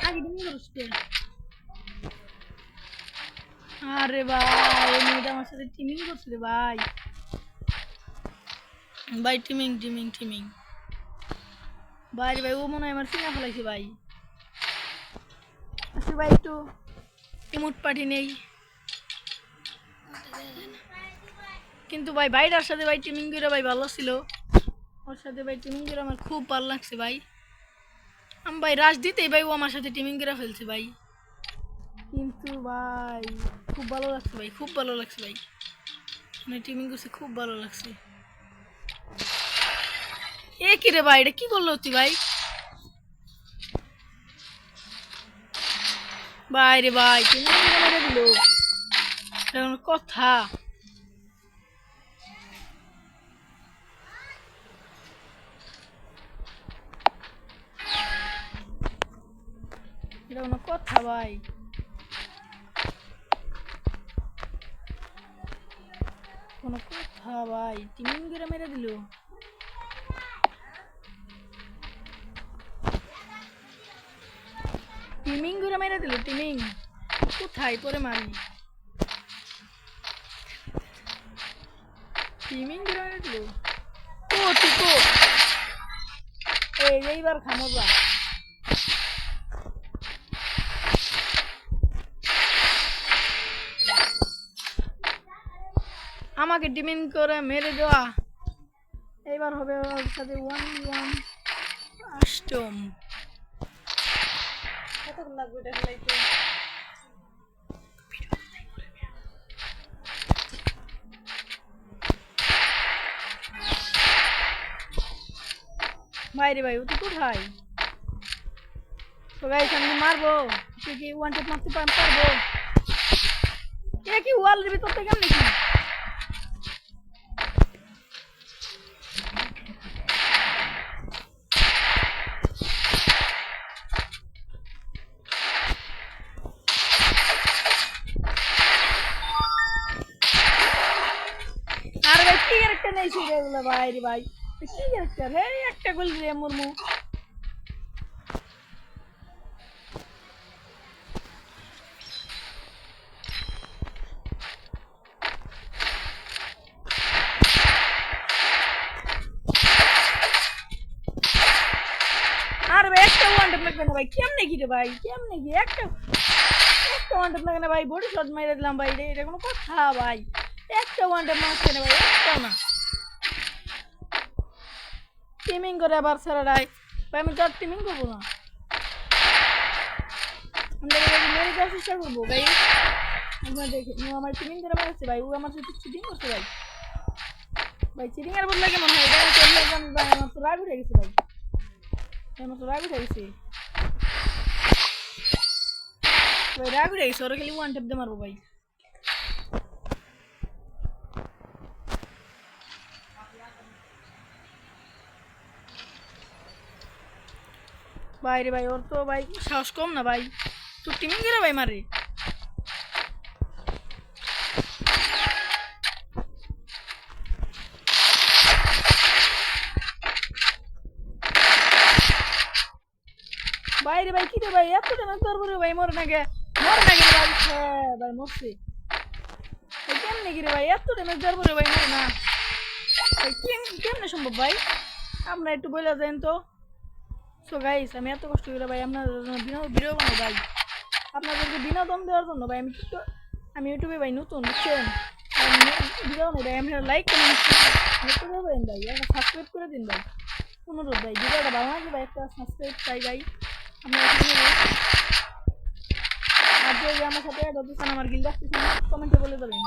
আগে তুমি করতে আরে ভাই এই মেয়েটা আমার সাথে টিমিং করছে রে ভাই ভাই টিমিং টিমিং টিমিং ভাই ভাই ও মনে হয় আমার সিনা ফেলাইছে ভাই আচ্ছা ভাই একটু ইমোট পাঠি নেই কিন্তু ভাই ভাইটার সাথে ভাই টিমিং করে ভাই ভালো ছিল ওর সাথে ভাই টিমিং করে আমার খুব ভালো লাগছে ভাই আমি ভাই রাশ দিতেই ভাই ও আমার সাথে টিমিং করে ফেলছে ভাই কিন্তু ভাই খুব ভালো লাগছে ভাই খুব ভালো লাগছে ভাই মানে টিমিং করছে খুব ভালো লাগছে এ কি রে ভাই এটা কি করলো তুই ভাই ভাই রে ভাই টিমিং করে মেরে দিল কথা এটা কোনো কথা ভাই কোনো কথা ভাই টিমিং করে মেরে দিল টিমিং করে মেরে দিল টিমিং কোথায় পরে মারি টিমিং করে মেরে দিল ও টিকো এইবার খামোবা আমাকে টিমিং করে মেরে দেওয়া এইবার হবে ওর সাথে 1v1 অষ্টম কতক্ষণ লাগবে এটা খেলাইতে ভাই রে ভাই ও তো কোথায় তো গাইস আমি মারবো তুই কি ওয়ান ট্যাপ মারতে পারবো কে কি ওয়ালের ভিতর থেকে কেমন নাকি আর ভাই কি ক্যারেক্টার নেই সেগুলো ভাই রে ভাই কি ক্যারেক্টার হে একটা গোল রে মুরমু আর ভাই একটা ওয়ান ট্যাপ লাগবে না ভাই কেমনে কি রে ভাই কেমনে কি একটা ওয়ান ট্যাপ লাগে না ভাই বডি শট মেরে দিলাম ভাই রে এটা কোনো কথা ভাই একটা ওয়ান ট্যাপ মারছে না ভাই একটা না টিমিং করে আবার সারাটাই ভাই আমি তো আর টিমিং করবো না আমরা মেরে যাওয়ার চেষ্টা করবো ভাই আপনার দেখে ও আমার চিটিং করে মারছে ভাই ও আমার সাথে চিটিং করছে ভাই ভাই চিটিং এর বদলে কেমন হয় এটা কেমন জানি ভাই আমার তো রাগ উঠে গেছে ভাই আমার তো রাগ উঠে গেছে ভাই রাগ উঠে গেছে ওরা খালি ওয়ান ট্যাপ দিয়ে মারবো ভাই ভাই রে ভাই ওর তো ভাই সাহস কম না ভাই তো টিমিং করে ভাই মারে ভাই রে ভাই কি রে ভাই এত ড্যামেজ তোর পরে ভাই মরে না গে ভাই ভাই মরছে ভাই কেমনে কি রে ভাই এত ড্যামেজ তোর পরে ভাই মরে না ভাই কেমনে সম্ভব ভাই আপনারা একটু বলে দেন তো সো গাইস আমি এত কষ্ট করে ভাই আপনাদের ভিডিও বানাই ভাই আপনাদেরকে বিনোদন দেওয়ার জন্য ভাই আমি ইউটিউবে ভাই নতুন বুঝছেন ভিডিও বানাই ভাই আপনারা লাইক কমেন্ট করে দেন ভাই একটা সাবস্ক্রাইব করে দিন ভাই অনুরোধ ভাই ভিডিওটা ভালো লাগলে ভাই একটা সাবস্ক্রাইব চাই ভাই আমরা আর যদি আমার সাথে আমার গিল্ড আসতেছেন কমেন্টে বলে দেবেন